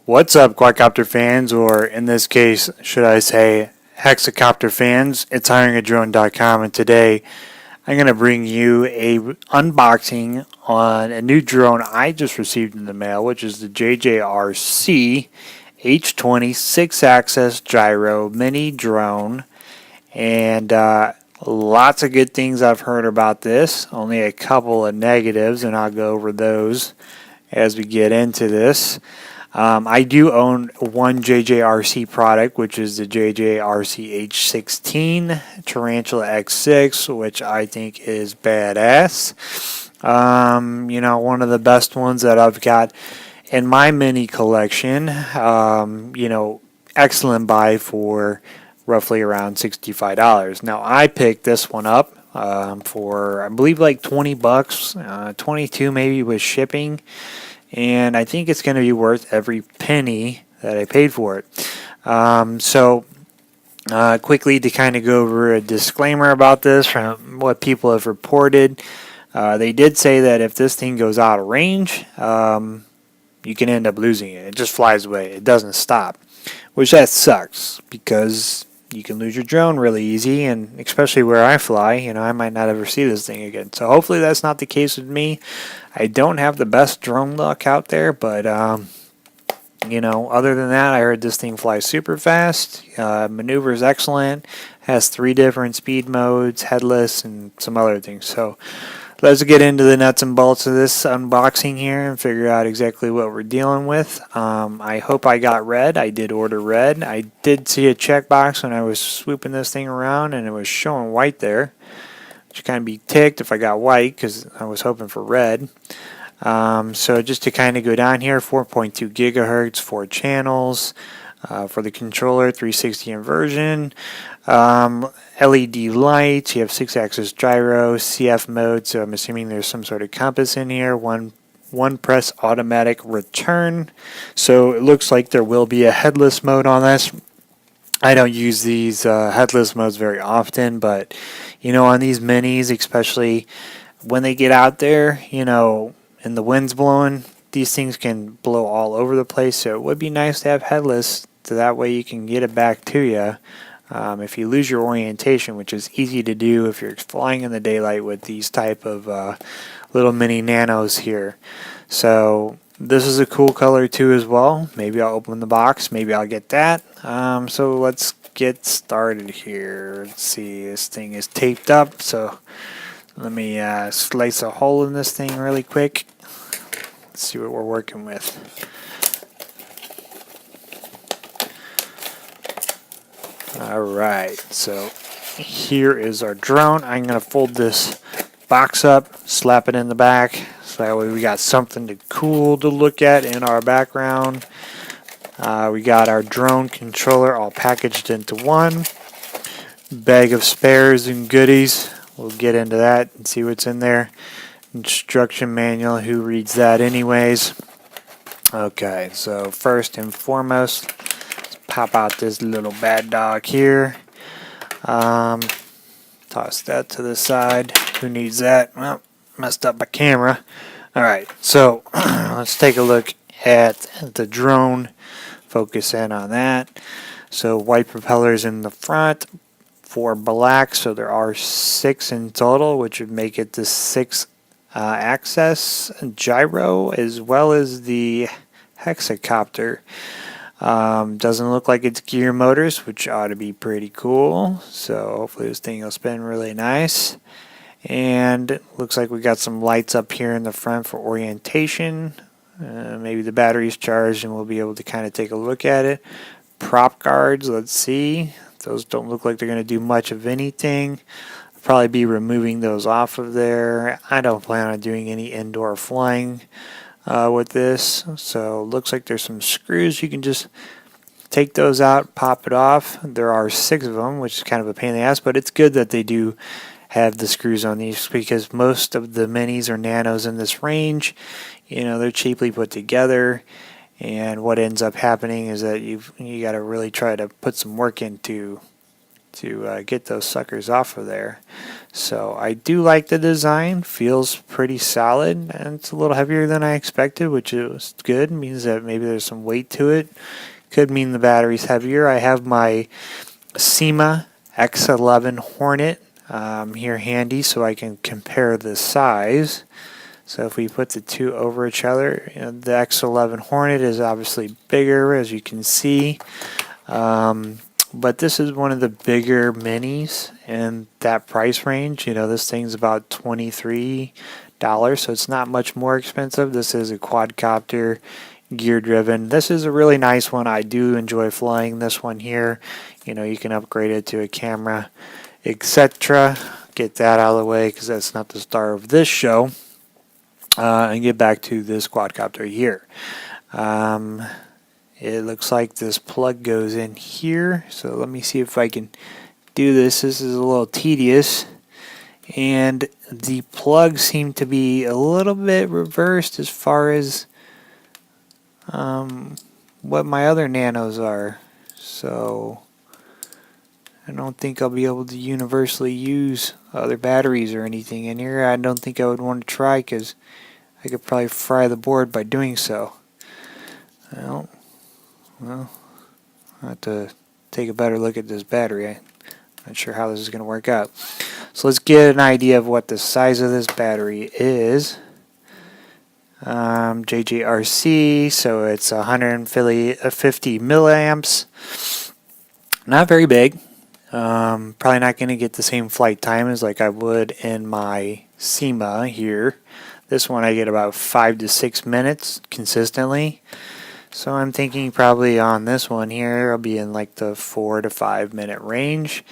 What's up, Quadcopter fans, or in this case, should I say, Hexacopter fans? It's hiringadrone.com, and today I'm going to bring you a unboxing on a new drone I just received in the mail, which is the JJRC H20 6-axis gyro mini drone, and lots of good things I've heard about this, only a couple of negatives, and I'll go over those as we get into this. I do own one JJRC product, which is the JJRC H16 Tarantula X6, which I think is badass. One of the best ones that I've got in my mini collection. Excellent buy for roughly around $65. Now, I picked this one up for, I believe, like 20 bucks, 22 maybe with shipping. And I think it's going to be worth every penny that I paid for it. Quickly to kind of go over a disclaimer about this from what people have reported. They did say that if this thing goes out of range, you can end up losing it. It just flies away. It doesn't stop, which that sucks because you can lose your drone really easy, and especially where I fly, I might not ever see this thing again. So hopefully that's not the case with me. I don't have the best drone luck out there, but other than that, I heard this thing flies super fast, maneuvers excellent, has 3 different speed modes, headless, and some other things. So let's get into the nuts and bolts of this unboxing here and figure out exactly what we're dealing with. I hope I got red. I did order red. I did see a checkbox when I was swooping this thing around, and it was showing white there. Which kind of be ticked if I got white because I was hoping for red. So just to kind of go down here, 4.2 gigahertz, 4 channels. For the controller, 360 inversion. LED lights, you have 6-axis gyro, CF mode, so I'm assuming there's some sort of compass in here, one press automatic return, so it looks like there will be a headless mode on this. I don't use these headless modes very often, but on these minis, especially when they get out there, and the wind's blowing, these things can blow all over the place, so it would be nice to have headless, so that way you can get it back to you. If you lose your orientation, which is easy to do if you're flying in the daylight with these type of little mini nanos here. So this is a cool color too as well. Maybe I'll open the box, maybe I'll get that. So let's get started here. Let's see, this thing is taped up, so let me slice a hole in this thing really quick. Let's see what we're working with. Alright, so here is our drone. I'm going to fold this box up, slap it in the back, so that way we got something cool to look at in our background. We got our drone controller all packaged into one. Bag of spares and goodies. We'll get into that and see what's in there. Instruction manual, who reads that anyways? Okay, so first and foremost, pop out this little bad dog here. Toss that to the side. Who needs that? Well, messed up my camera. Alright, so let's take a look at the drone. Focus in on that. So white propellers in the front, 4 black, so there are 6 in total, which would make it the 6-axis gyro as well as the Hexacopter. Doesn't look like it's gear motors, which ought to be pretty cool. So hopefully this thing will spin really nice. And looks like we got some lights up here in the front for orientation. Maybe the battery's charged and we'll be able to kind of take a look at it. Prop guards, let's see. Those don't look like they're going to do much of anything. I'll probably be removing those off of there. I don't plan on doing any indoor flying with this, so looks like there's some screws. You can just take those out, pop it off. There are 6 of them, which is kind of a pain in the ass, but it's good that they do have the screws on these because most of the minis or nanos in this range, they're cheaply put together, and what ends up happening is that you got to really try to put some work into to get those suckers off of there. So I do like the design, feels pretty solid, and it's a little heavier than I expected, which is good. It means that maybe there's some weight to it. Could mean the battery's heavier. I have my SEMA X11 Hornet here handy so I can compare the size. So if we put the two over each other, you know, the X11 Hornet is obviously bigger, as you can see. But this is one of the bigger minis in that price range. You know, this thing's about $23, so it's not much more expensive. This is a quadcopter, gear driven. This is a really nice one. I do enjoy flying this one here. You know, you can upgrade it to a camera, etc. Get that out of the way because that's not the star of this show. And get back to this quadcopter here. It looks like this plug goes in here, so let me see if I can do this. This is a little tedious, and the plugs seem to be a little bit reversed as far as what my other nanos are, so I don't think I'll be able to universally use other batteries or anything in here. I don't think I would want to try because I could probably fry the board by doing so. Well, I'll have to take a better look at this battery. I'm not sure how this is going to work out. So let's get an idea of what the size of this battery is. JJRC, so it's 150 milliamps. Not very big. Probably not going to get the same flight time as like I would in my SEMA here. This one I get about 5 to 6 minutes consistently. So I'm thinking probably on this one here I'll be in like the 4 to 5 minute range.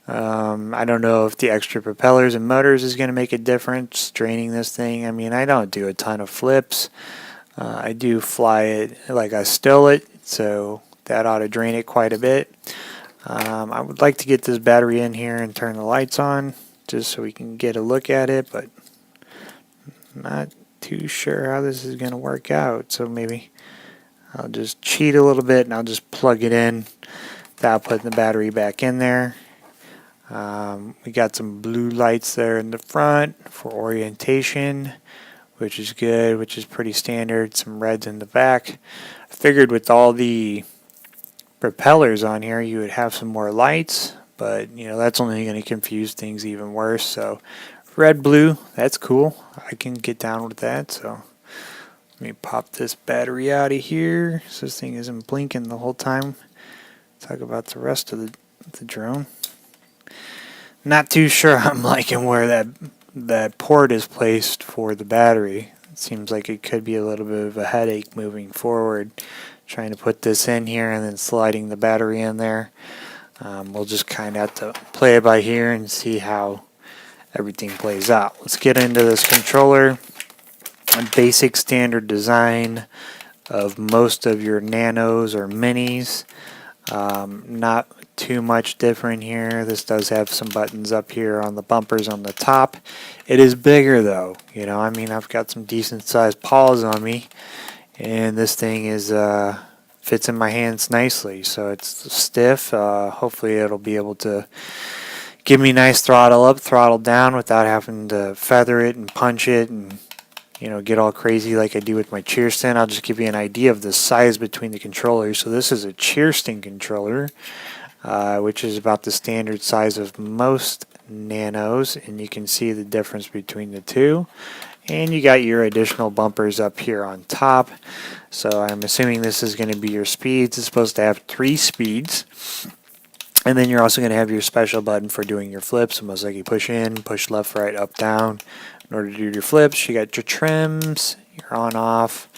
I don't know if the extra propellers and motors is going to make a difference draining this thing. I mean, I don't do a ton of flips. I do fly it like I still it, so that ought to drain it quite a bit. I would like to get this battery in here and turn the lights on just so we can get a look at it, but not too sure how this is going to work out. So maybe I'll just cheat a little bit and I'll just plug it in without putting the battery back in there. We got some blue lights there in the front for orientation, which is good, which is pretty standard. Some reds in the back. I figured with all the propellers on here you would have some more lights, but you know that's only going to confuse things even worse. So red, blue, that's cool. I can get down with that. So let me pop this battery out of here so this thing isn't blinking the whole time. Talk about the rest of the drone. Not too sure I'm liking where that port is placed for the battery. It seems like it could be a little bit of a headache moving forward, trying to put this in here and then sliding the battery in there. We'll just kind of have to play it by ear and see how everything plays out. Let's get into this controller. A basic standard design of most of your nanos or minis. Not too much different here. This does have some buttons up here on the bumpers on the top. It is bigger though, you know, I mean I've got some decent sized paws on me and this thing is fits in my hands nicely, so it's stiff. Hopefully it'll be able to give me nice throttle up, throttle down without having to feather it and punch it and you know, get all crazy like I do with my Cheerston. I'll just give you an idea of the size between the controllers. So this is a Cheerston controller, which is about the standard size of most nanos, and you can see the difference between the two. And you got your additional bumpers up here on top. So I'm assuming this is going to be your speeds. It's supposed to have 3 speeds. And then you're also going to have your special button for doing your flips. Almost like you push in, push left, right, up, down. In order to do your flips, you got your trims, your on, off.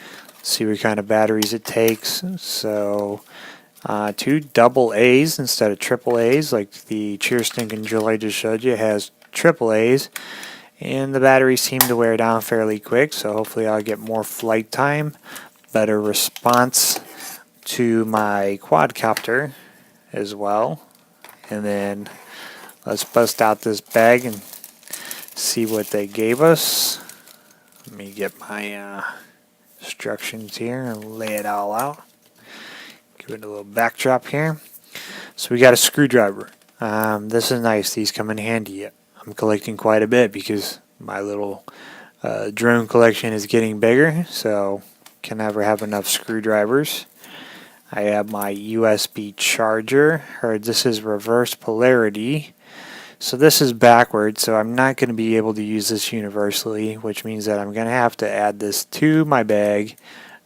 See what kind of batteries it takes. So 2 double A's instead of triple A's, like the Cheerston controller I just showed you. It has triple A's. And the batteries seem to wear down fairly quick, so hopefully I'll get more flight time, better response to my quadcopter as well. And then let's bust out this bag and see what they gave us. Let me get my instructions here and lay it all out. Give it a little backdrop here. So we got a screwdriver, This is nice. These come in handy. I'm collecting quite a bit because my little drone collection is getting bigger, so can never have enough screwdrivers. I have my USB charger. This is reverse polarity. So this is backwards, so I'm not going to be able to use this universally, which means that I'm going to have to add this to my bag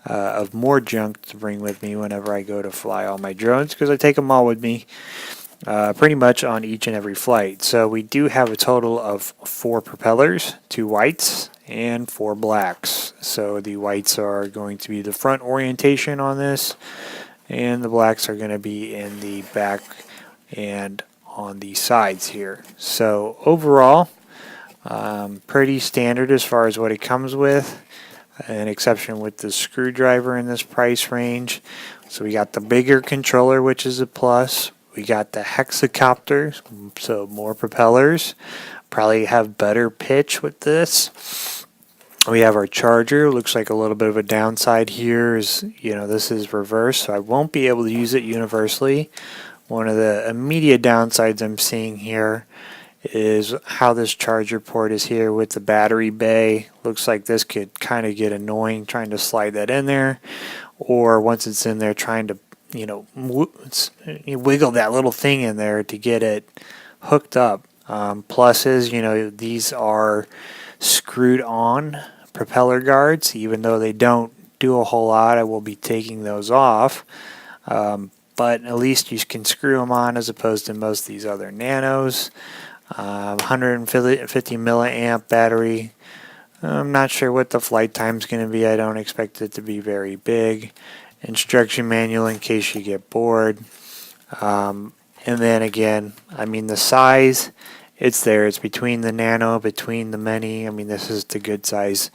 of more junk to bring with me whenever I go to fly all my drones, because I take them all with me pretty much on each and every flight. So we do have a total of 4 propellers, 2 whites and 4 blacks. So the whites are going to be the front orientation on this, and the blacks are going to be in the back and on the sides here. So overall, pretty standard as far as what it comes with, an exception with the screwdriver in this price range. So we got the bigger controller, which is a plus. We got the Hexacopter, so more propellers, probably have better pitch with this. We have our charger. Looks like a little bit of a downside here is, this is reverse, so I won't be able to use it universally. One of the immediate downsides I'm seeing here is how this charger port is here with the battery bay. Looks like this could kind of get annoying trying to slide that in there, or once it's in there trying to wiggle that little thing in there to get it hooked up. Plus is, these are screwed on propeller guards. Even though they don't do a whole lot, I will be taking those off. But at least you can screw them on as opposed to most of these other nanos. 150 milliamp battery. I'm not sure what the flight time is going to be. I don't expect it to be very big. Instruction manual in case you get bored. And then again, the size, it's there. It's between the nano, between the mini. This is the good size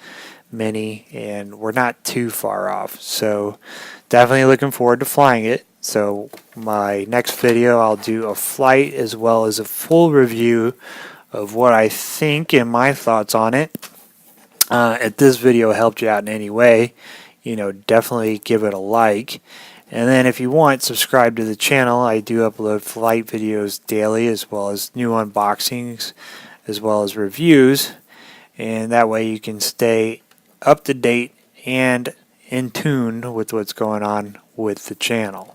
mini, and we're not too far off. So definitely looking forward to flying it. So my next video, I'll do a flight as well as a full review of what I think and my thoughts on it. If this video helped you out in any way, definitely give it a like. And then if you want, subscribe to the channel. I do upload flight videos daily, as well as new unboxings, as well as reviews. And that way you can stay up to date and in tune with what's going on with the channel.